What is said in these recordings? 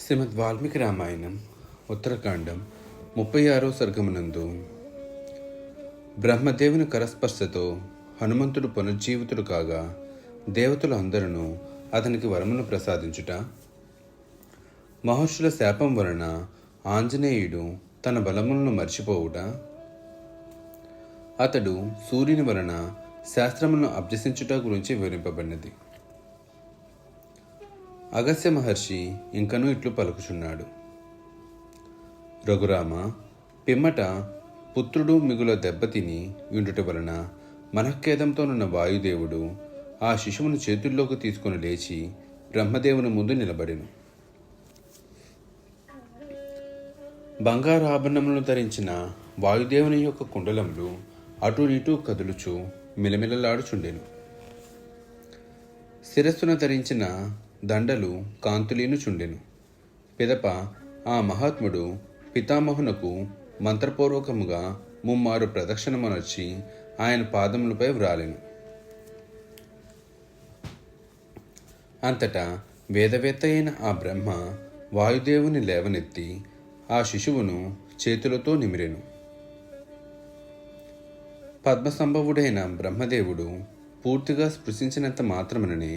శ్రీమద్ వాల్మీకి రామాయణం ఉత్తరకాండం 36వ సర్గమునందు బ్రహ్మదేవుని కరస్పర్శతో హనుమంతుడు పునర్జీవితుడు కాగా దేవతలు అందరూ అతనికి వరమును ప్రసాదించుట, మహర్షుల శాపం వలన ఆంజనేయుడు తన బలములను మర్చిపోవుట, అతడు సూర్యుని వలన శాస్త్రములను అభ్యసించుట గురించి వివరింపబడినది. అగస్త్య మహర్షి ఇంకనూ ఇట్లు పలుకుచున్నాడు. రఘురామ, పిమ్మట పుత్రుడు మిగుల దెబ్బతిని విండుట వలన మనఃఖేదంతోనున్న వాయుదేవుడు ఆ శిశువును చేతుల్లోకి తీసుకుని లేచి బ్రహ్మదేవుని ముందు నిలబడెను. బంగారు ఆభరణములను ధరించిన వాయుదేవుని యొక్క కుండలములు అటు ఇటు కదులుచు మిలమిలలాడుచుండెను. శిరస్సున ధరించిన దండలు కాంతులీనుచుండెను. పిదప ఆ మహాత్ముడు పితామహునకు మంత్రపూర్వకముగా 3 ప్రదక్షిణమునర్చి ఆయన పాదములపై వ్రాలెను. అంతటా వేదవేత్త అయిన ఆ బ్రహ్మ వాయుదేవుని లేవనెత్తి ఆ శిశువును చేతులతో నిమిరెను. పద్మసంభవుడైన బ్రహ్మదేవుడు పూర్తిగా స్పృశించినంత మాత్రముననే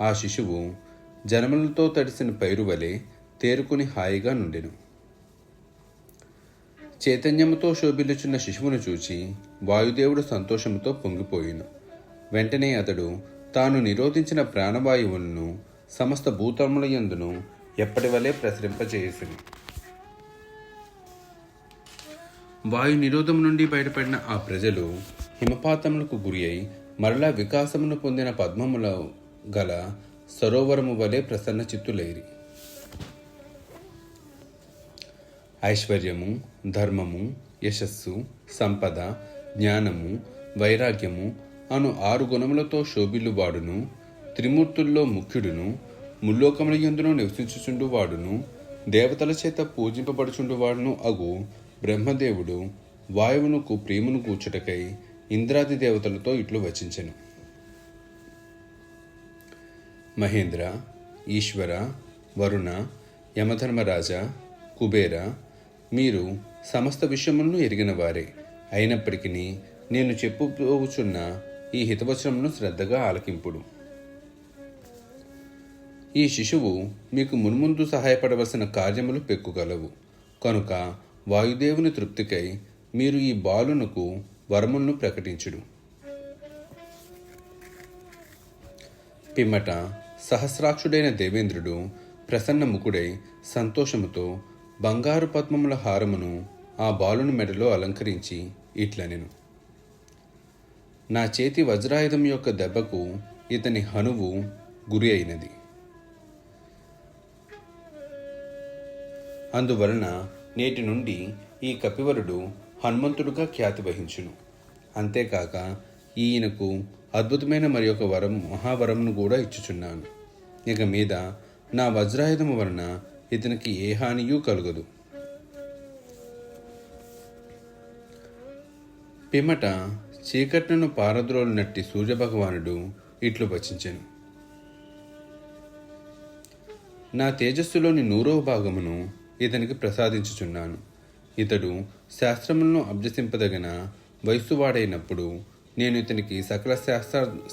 ఆ శిశువు జనములతో తడిసిన పైరు వలె తేరుకుని హాయిగా నుండెను. చైతన్యముతో శోభిల్లుచున్న శిశువును చూచి వాయుదేవుడు సంతోషముతో పొంగిపోయిను. వెంటనే అతడు తాను నిరోధించిన ప్రాణవాయువులను సమస్త భూతముల యందును ఎప్పటి వలె ప్రసరింపచేసిను. వాయు నిరోధము నుండి బయటపడిన ఆ ప్రజలు హిమపాతములకు గురి అయి మరలా వికాసమును పొందిన పద్మముల గల సరోవరము వలె ప్రసన్న చిత్తులైరి. ఐశ్వర్యము, ధర్మము, యశస్సు, సంపద, జ్ఞానము, వైరాగ్యము అను 6 గుణములతో శోభిల్లువాడును, త్రిమూర్తుల్లో ముఖ్యుడును, ముల్లోకముల యందును నివసించుచుండువాడును, దేవతల చేత పూజింపబడుచుండువాడును అగు బ్రహ్మదేవుడు వాయువునకు ప్రేమను కూర్చుటకై ఇంద్రాది దేవతలతో ఇట్లు వచించెను. మహేంద్ర, ఈశ్వర, వరుణ, యమధర్మరాజ, కుబేర, మీరు సమస్త విషయములను ఎరిగిన వారే. అయినప్పటికీ నేను చెప్పుపోచున్న ఈ హితవచనమును శ్రద్ధగా ఆలకింపుడు. ఈ శిశువు మీకు మున్ముందు సహాయపడవలసిన కార్యములు పెక్కుగలవు కనుక వాయుదేవుని తృప్తికై మీరు ఈ బాలునకు వరములను ప్రకటించుడు. పిమ్మట సహస్రాక్షుడైన దేవేంద్రుడు ప్రసన్నముఖుడై సంతోషముతో బంగారు పద్మముల హారమును ఆ బాలుని మెడలో అలంకరించి ఇట్లనెను. నా చేతి వజ్రాయుధం యొక్క దెబ్బకు ఇతని హనువు గురి అయినది. అందువలన నేటి నుండి ఈ కపివరుడు హనుమంతుడుగా ఖ్యాతి వహించును. అంతేకాక ఈయనకు అద్భుతమైన మరి ఒక మహావరమును కూడా ఇచ్చుచున్నాను. ఇక మీద నా వజ్రాయుధము వలన ఇతనికి ఏ హానియూ కలుగదు. పిమ్మట చీకట్లను పారద్రోలినట్టి సూర్యభగవానుడు ఇట్లు వచించెను. నా తేజస్సులోని 100వ భాగమును ఇతనికి ప్రసాదించుచున్నాను. ఇతడు శాస్త్రములను అభ్యసింపదగిన వయస్సువాడైనప్పుడు నేను ఇతనికి సకల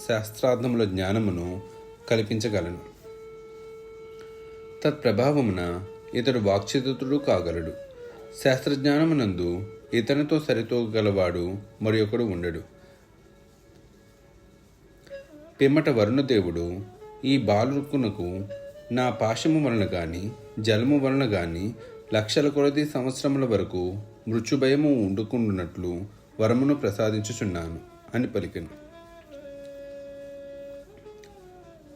శాస్త్రార్థముల జ్ఞానమును కల్పించగలను. తత్ప్రభావమున ఇతడు వాక్చితుడు కాగలడు. శాస్త్రజ్ఞానమునందు ఇతనితో సరితూగలవాడు మరి ఒకడు ఉండడు. పిమ్మట వరుణదేవుడు ఈ బాలుకునకు నా పాశము వలన గాని జలము వలన గాని లక్షల కొలది సంవత్సరముల వరకు మృత్యుభయము ఉండుకుండునట్లు వరమును ప్రసాదించుచున్నాను అని పలికెను.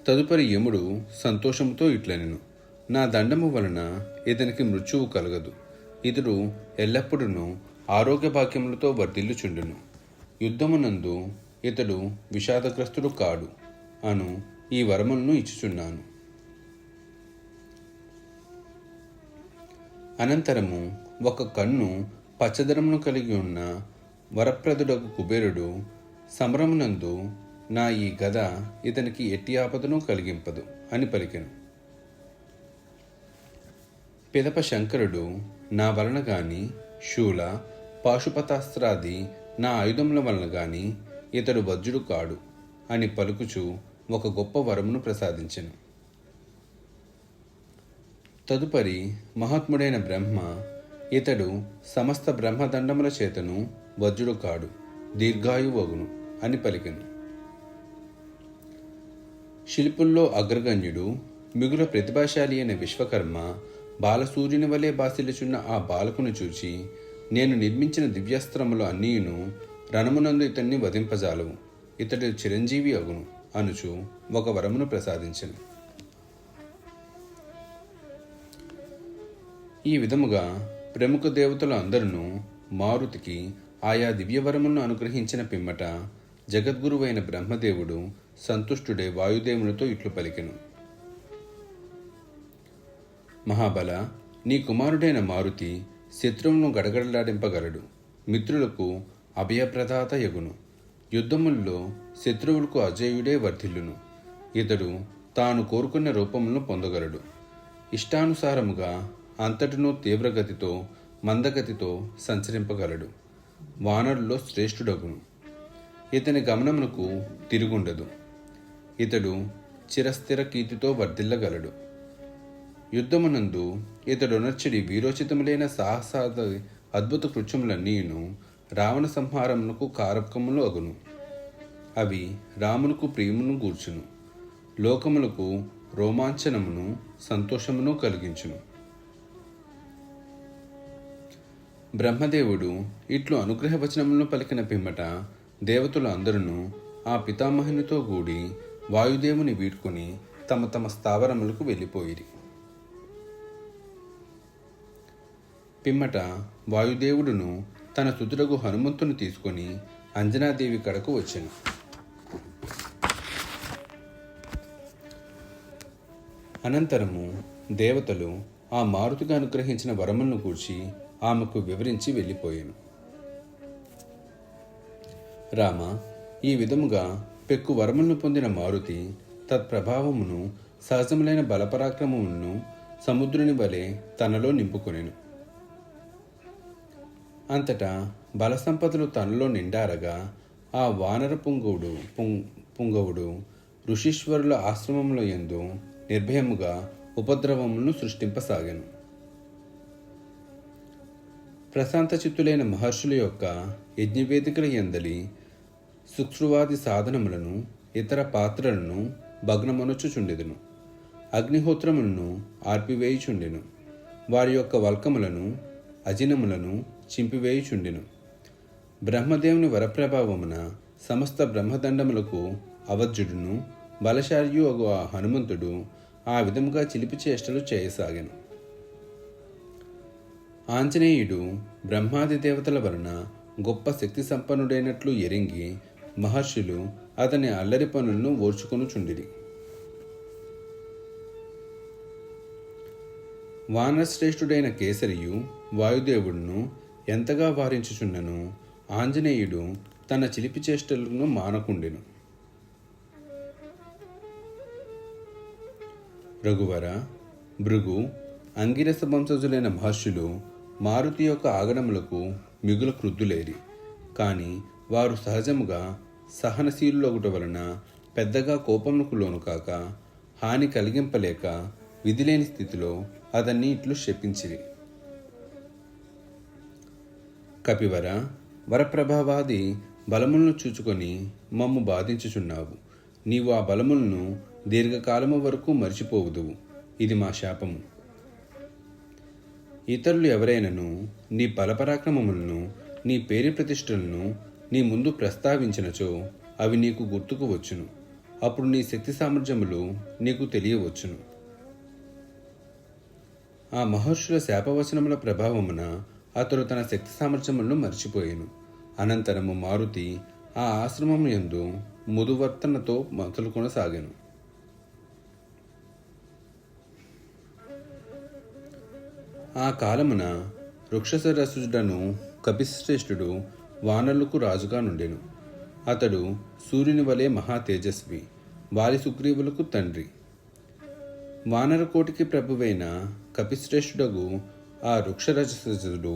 తదుపరి యముడు సంతోషముతో ఇట్లనెను. నా దండము వలన ఇతనికి మృత్యువు కలగదు. ఇతడు ఎల్లప్పుడూ ఆరోగ్య భాగ్యములతో వర్ధిల్లుచుండును. యుద్ధమునందు ఇతడు విషాదగ్రస్తుడు కాడు అను ఈ వరములను ఇచ్చుచున్నాను. అనంతరము ఒక కన్ను పచ్చదనమును కలిగి ఉన్న వరప్రదుడకు కుబేరుడు సమరమునందు నా ఈ గద ఇతనికి ఎట్టి ఆపదను కలిగింపదు అని పలికెను. పిదప శంకరుడు నా వలన గాని శూల పాశుపతాస్త్రాది నా ఆయుధముల వలన గాని ఇతడు వజ్రుడు కాడు అని పలుకుచు ఒక గొప్ప వరమును ప్రసాదించెను. తదుపరి మహాత్ముడైన బ్రహ్మ ఇతడు సమస్త బ్రహ్మదండముల చేతను వజ్రుడు కాడు, దీర్ఘాయువగును అని పలికెను. శిల్పుల్లో అగ్రగణ్యుడు మిగుల ప్రతిభాశాలి అయిన విశ్వకర్మ బాలసూర్యుని వలె బాసిల్లుచున్న ఆ బాలకును చూచి, నేను నిర్మించిన దివ్యాస్త్రములు అన్నీయును రణమునందు ఇతన్ని వధింపజాలవు, ఇతడు చిరంజీవి అగును అనుచు ఒక వరమును ప్రసాదించెను. ఈ విధముగా ప్రముఖ దేవతలు అందరూ మారుతికి ఆయా దివ్యవరములను అనుగ్రహించిన పిమ్మట జగద్గురువైన బ్రహ్మదేవుడు సంతుష్టుడే వాయుదేవునితో ఇట్లు పలికెను. మహాబల, నీ కుమారుడైన మారుతి శత్రువులను గడగడలాడింపగలడు, మిత్రులకు అభయప్రదాత యగును, యుద్ధముల్లో శత్రువులకు అజేయుడే వర్ధిల్లును. ఇతడు తాను కోరుకున్న రూపములను పొందగలడు. ఇష్టానుసారముగా అంతటను తీవ్రగతితో మందగతితో సంచరింపగలడు. వానరుల్లో శ్రేష్ఠుడగును. ఇతని గమనమునకు తిరుగుండదు. ఇతడు చిరస్థిర కీర్తితో వర్ధిల్లగలడు. యుద్ధమునందు ఇతడునర్చడి వీరోచితములైన సాహసాద అద్భుత కృత్యములన్నీను రావణ సంహారమునకు కారకములు అగును. అవి రామునకు ప్రియమును గూర్చును, లోకములకు రోమాంచనమును సంతోషమును కలిగించును. బ్రహ్మదేవుడు ఇట్లు అనుగ్రహవచనములను పలికిన పిమ్మట దేవతలు అందరూ ఆ పితామహునితో కూడి వాయుదేవుని వీడ్కొని తమ తమ స్థావరములకు వెళ్ళిపోయిరి. పిమ్మట వాయుదేవుడును తన సుతుడగు హనుమంతుని తీసుకొని అంజనాదేవి కడకు వచ్చెను. అనంతరము దేవతలు ఆ మారుతిగా అనుగ్రహించిన వరములను కూర్చి ఆమెకు వివరించి వెళ్ళిపోయాను. రామ, ఈ విధముగా పెక్కు వరములను పొందిన మారుతి తత్ప్రభావమును సహజములైన బలపరాక్రమములను సముద్రుని వలె తనలో నింపుకొనెను. అంతటా బలసంపదలు తనలో నిండారగా ఆ వానర పుంగవుడు ఋషీశ్వరుల ఆశ్రమముల యందు నిర్భయముగా ఉపద్రవములను సృష్టింపసాగాను. ప్రశాంత చిత్తులైన మహర్షుల యొక్క యజ్ఞవేదికల యందలి శుశ్రువాది సాధనములను ఇతర పాత్రలను భగ్నమనొచ్చుచుండెదను. అగ్నిహోత్రములను ఆర్పివేయుచుండెను. వారి యొక్క వల్కములను అజినములను చింపివేయుచుండెను. బ్రహ్మదేవుని వరప్రభావమున సమస్త బ్రహ్మదండములకు అవధ్యుడును బలశాలియు అగు ఆ హనుమంతుడు ఆ విధముగా చిలిపి చేష్టలు చేయసాగాను. ఆంజనేయుడు బ్రహ్మాది దేవతల వలన గొప్ప శక్తి సంపన్నుడైనట్లు ఎరింగి మహర్షులు అతని అల్లరి పనులను ఓర్చుకొనుచుండిరి. వానరశ్రేష్ఠుడైన కేసరియు వాయుదేవుడును ఎంతగా వారించుచున్నను ఆంజనేయుడు తన చిలిపి చేష్టలను మానకుండెను. రఘువర, భృగు, అంగిరస వంశజులైన మహర్షులు మారుతి యొక్క ఆగడములకు మిగుల క్రుద్ధులేరి. కాని వారు సహజముగా సహనశీలులగుట వలన పెద్దగా కోపమునకు లోను కాక హాని కలిగింపలేక విధిలేని స్థితిలో అతన్ని ఇట్లు శపించిరి. కపివర, వరప్రభావాది బలములను చూచుకొని మమ్ము బాధించుచున్నావు. నీవు ఆ బలములను దీర్ఘకాలము వరకు మరిచిపోవుదువు. ఇది మా శాపము. ఇతరులు ఎవరైనను నీ బలపరాక్రమములను నీ పేరు ప్రతిష్టలను నీ ముందు ప్రస్తావించినచో అవి నీకు గుర్తుకు వచ్చును. అప్పుడు నీ శక్తి సామర్థ్యములు నీకు తెలియవచ్చును. ఆ మహర్షుల శాపవచనముల ప్రభావమున అతడు తన శక్తి సామర్థ్యములను మర్చిపోయాను. అనంతరము మారుతి ఆ ఆశ్రమము యందు ముదువర్తనతో మొదలు కొనసాగాను. ఆ కాలమున వృక్షసరసుడను కపిశ్రేష్ఠుడు వానరులకు రాజుగా నుండెను. అతడు సూర్యుని వలె మహా తేజస్వి, వాలి సుగ్రీవులకు తండ్రి. వానరకోటికి ప్రభువైన కపిశ్రేష్ఠుడగు ఆ వృక్షరజసుడు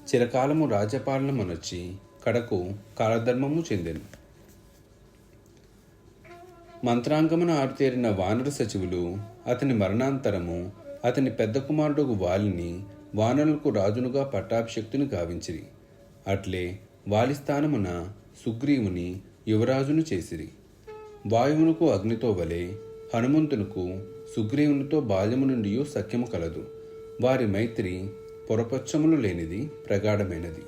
చిరకాలము రాజ్యపాలనమనొచ్చి కడకు కాలధర్మము చెందెను. మంత్రాంగమున ఆరుతేరిన వానర సచివులు అతని మరణాంతరము అతని పెద్ద కుమారుడు వాలిని వానరులకు రాజునుగా పట్టాభిషక్తుని గావించిరి. అట్లే వాలి స్థానమున సుగ్రీవుని యువరాజును చేసిరి. వాయువునకు అగ్నితో వలె హనుమంతునకు సుగ్రీవునితో బాల్యము నుండి సఖ్యము కలదు. వారి మైత్రి పొరపచ్చములు లేనిది, ప్రగాఢమైనది.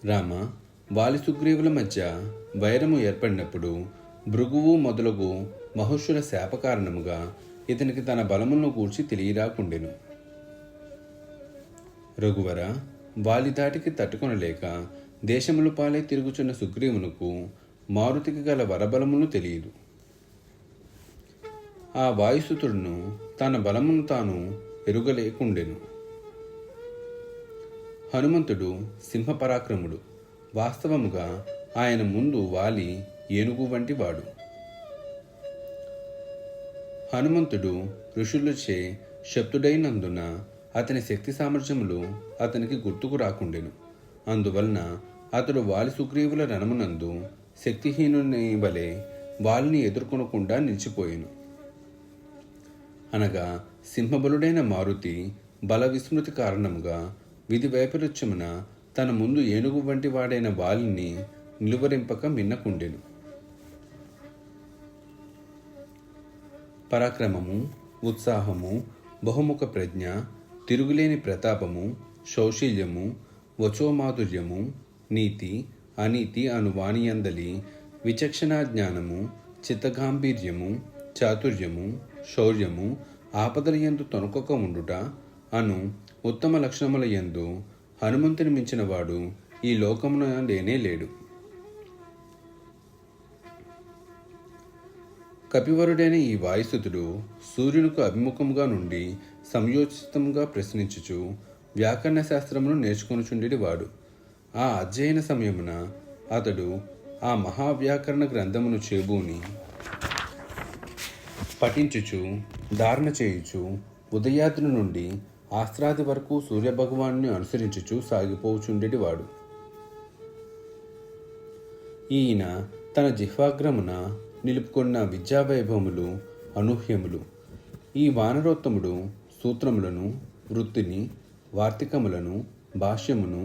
రామ, వాలి సుగ్రీవుల మధ్య వైరము ఏర్పడినప్పుడు భృగువు మొదలగు మహర్షుల శాప కారణముగా ఇతనికి తన బలములను గూర్చి తెలియరాకుండెను. రఘువర, వాలి దాటికి తట్టుకొనలేక దేశములు పాలై తిరుగుచున్న సుగ్రీవునకు మారుతికి గల వరబలమును తెలియదు. ఆ వాయుసుతుడును తన బలమును తాను ఎరుగలేకుండెను. హనుమంతుడు సింహపరాక్రముడు. వాస్తవముగా ఆయన ముందు వాలి ఏనుగు వంటి వాడు. హనుమంతుడు ఋషులచే శక్తుడైనందున అతని శక్తి సామర్థ్యములు అతనికి గుర్తుకు రాకుండెను. అందువలన అతడు వాలి సుగ్రీవుల రణమునందు శక్తిహీనుని వలె వాలిని ఎదుర్కొనకుండా నిలిచిపోయెను. అనగా సింహబలుడైన మారుతి బల విస్మృతి కారణముగా విధి వైపరీత్యమున తన ముందు ఏనుగు వంటి వాడైన వాలిని నిలువరింపక మిన్నకుండెను. పరాక్రమము, ఉత్సాహము, బహుముఖ ప్రజ్ఞ, తిరుగులేని ప్రతాపము, శౌశీల్యము, వచోమాధుర్యము, నీతి, అనీతి అను వాణియందలి విచక్షణా జ్ఞానము, చిత్తగాంభీర్యము, చాతుర్యము, శౌర్యము, ఆపదల యందు తొనకొక ఉండుట అను ఉత్తమ లక్షణముల యందు హనుమంతుని మించిన వాడు ఈ లోకమున లేనే లేడు. కపివరుడైన ఈ వాయుసుతుడు సూర్యునికి అభిముఖముగా నుండి సంయోచితంగా ప్రశ్నించుచు వ్యాకరణ శాస్త్రమును నేర్చుకొనుచుండెడివాడు. ఆ అధ్యయన సమయమున అతడు ఆ మహావ్యాకరణ గ్రంథమును చేబూని పఠించుచు ధారణ చేయుచు ఉదయాద్రి నుండి ఆస్త్రాది వరకు సూర్యభగవాను అనుసరించుచు సాగిపోచుండెడివాడు. ఈయన తన జిహ్వాగ్రమున నిలుపుకున్న విద్యావైభవములు అనూహ్యములు. ఈ వానరోత్తముడు సూత్రములను, వృత్తిని, వార్తికములను, భాష్యమును,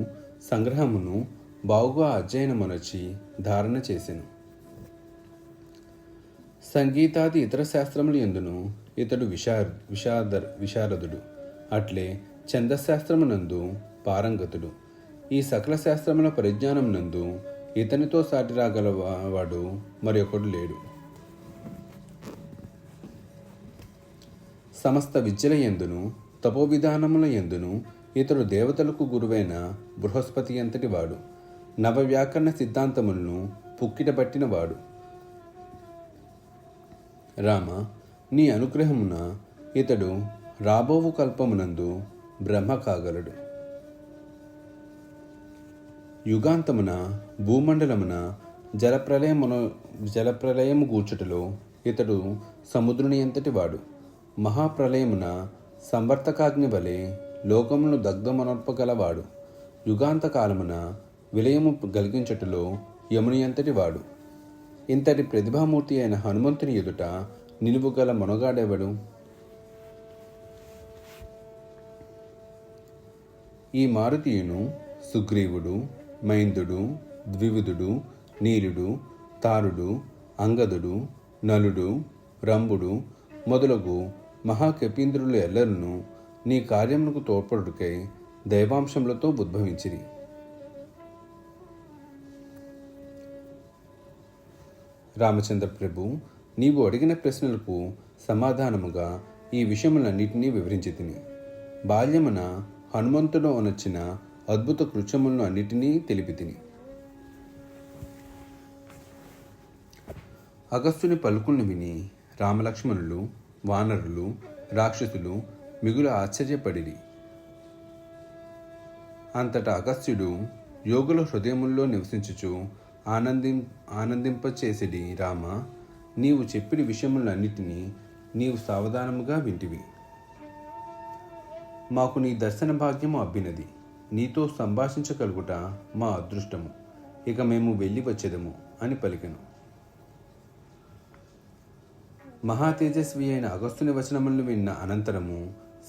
సంగ్రహమును బాగుగా అధ్యయనమునొచ్చి ధారణ చేసెను. సంగీతాది ఇతర శాస్త్రములు ఎందును ఇతడు విశారదుడు. అట్లే ఛందశాస్త్రమునందు పారంగతుడు. ఈ సకల శాస్త్రముల పరిజ్ఞానమునందు ఇతనితో సాటి రాగలవాడు మరొకడు లేడు. సమస్త విద్యల యందును తపోవిధానముల యందును ఇతడు దేవతలకు గురువైన బృహస్పతి అంతటి వాడు. నవవ్యాకరణ సిద్ధాంతములను పుక్కిటబట్టిన వాడు. రామ, నీ అనుగ్రహమున ఇతడు రాబోవు కల్పమునందు బ్రహ్మ కాగలడు. యుగాంతమున భూమండలమున జలప్రలయము గూర్చుటలో ఇతడు సముద్రుని ఎంతటి వాడు. మహాప్రలయమున సంవర్తకాగ్ని వలె లోకమును దగ్ధమనర్పగలవాడు. యుగాంత కాలమున విలయము కలిగించుటలో యముని ఎంతటి వాడు. ఇంతటి ప్రతిభామూర్తి అయిన హనుమంతుని ఎదుట నిలువుగల మొనగాడెవడు? ఈ మారుతీయును సుగ్రీవుడు, మైందుడు, ద్వివిధుడు, నీలుడు, తారుడు, అంగదుడు, నలుడు, రంభుడు మొదలగు మహాకపీంద్రులు ఎల్లరును నీ కార్యమునకు తోడ్పడుటకై దైవాంశములతో ఉద్భవించిరి. రామచంద్ర ప్రభు, నీవు అడిగిన ప్రశ్నలకు సమాధానముగా ఈ విషయములన్నిటినీ వివరించి తిని. బాల్యమున హనుమంతుడు అనొచ్చిన అద్భుత కృత్యములను అన్నిటినీ తెలిపి తిని. అగస్త్యుని పలుకులను విని రామలక్ష్మణులు, వానరులు, రాక్షసులు మిగులు ఆశ్చర్యపడిరి. అంతటా అగస్త్యుడు యోగుల హృదయముల్లో నివసించుచు ఆనందింపచేసిడి రామ, నీవు చెప్పిన విషయములన్నిటినీ నీవు సావధానముగా వింటివి. మాకు నీ దర్శన భాగ్యము అబ్బినది. నీతో సంభాషించగలుగుట మా అదృష్టము. ఇక మేము వెళ్ళి వచ్చేదము అని పలికెను. మహాతేజస్వి అయిన అగస్త్యుని వచనములను విన్న అనంతరము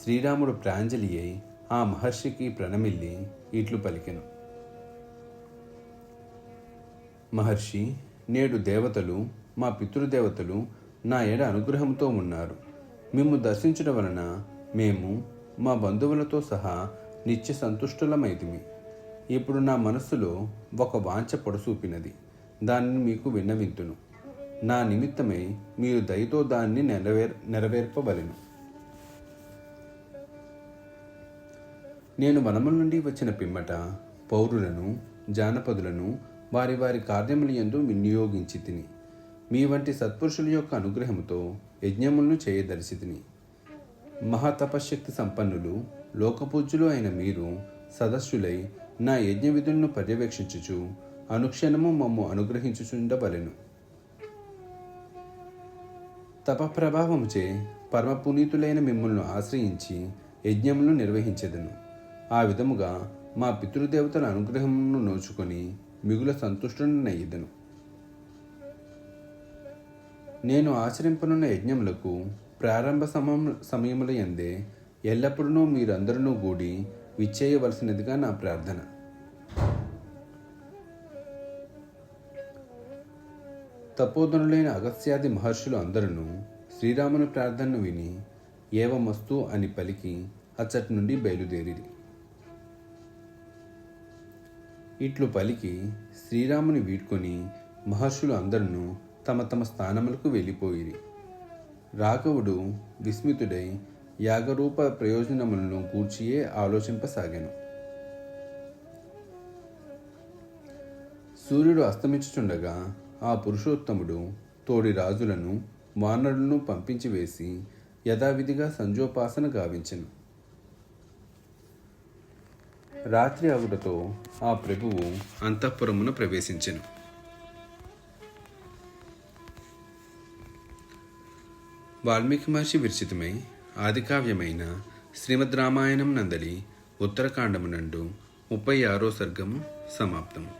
శ్రీరాముడు ప్రాంజలి అయి ఆ మహర్షికి ప్రణమిల్లి ఇట్లు పలికెను. మహర్షి, నేడు దేవతలు, మా పితృదేవతలు నా ఎడ అనుగ్రహంతో ఉన్నారు. మిమ్ము దర్శించడం వలన మేము మా బంధువులతో సహా నిత్య సంతుష్టులమైతిమి. ఇప్పుడు నా మనస్సులో ఒక వాంఛ పొడసూపినది. దానిని మీకు విన్నవింతును. నా నిమిత్తమై మీరు దయతో దాన్ని నెరవేర్పవలెను. నేను వనముల నుండి వచ్చిన పిమ్మట పౌరులను, జానపదులను వారి వారి కార్యముల యందు వినియోగించి తిని, మీ వంటి సత్పురుషుల యొక్క అనుగ్రహముతో యజ్ఞములను చేయదలిచి తిని. మహాతపశక్తి సంపన్నులు, లోకపూజ్యులు అయిన మీరు సదస్సులై నా యజ్ఞ విధులను పర్యవేక్షించుచు అనుక్షణము మమ్ము అనుగ్రహించుచుండవలెను. తపప్రభావముచే పరమ పునీతులైన మిమ్మల్ని ఆశ్రయించి యజ్ఞములను నిర్వహించెదను. ఆ విధముగా మా పితృదేవతల అనుగ్రహమును నోచుకొని మిగుల సంతుష్టునయ్యెదను. నేను ఆచరింపనున్న యజ్ఞములకు ప్రారంభ సమయముల యందే ఎల్లప్పుడూ మీరందరూ కూడి విచ్చేయవలసినదిగా నా ప్రార్థన. తపోధనులైన అగస్త్యాది మహర్షులు అందరూ శ్రీరాముని ప్రార్థనను విని ఏవమస్తు అని పలికి అచ్చటి నుండి బయలుదేరిరి. ఇట్లు పలికి శ్రీరాముని వీడ్కొని మహర్షులు అందరూ తమ తమ స్థానములకు వెళ్ళిపోయిరి. రాఘవుడు విస్మితుడై యాగరూప ప్రయోజనములను గూర్చియే ఆలోచింపసాగాను. సూర్యుడు అస్తమించుచుండగా ఆ పురుషోత్తముడు తోడి రాజులను, వానరులను పంపించి వేసి యథావిధిగా సంజోపాసన గావించెను. రాత్రి అగుటతో ఆ ప్రభువు అంతఃపురమున ప్రవేశించెను. వాల్మీకి మహర్షి విరచితమై ఆదికావ్యమైన శ్రీమద్ రామాయణం నందలి ఉత్తరకాండమునందు 36వ సర్గము సమాప్తము.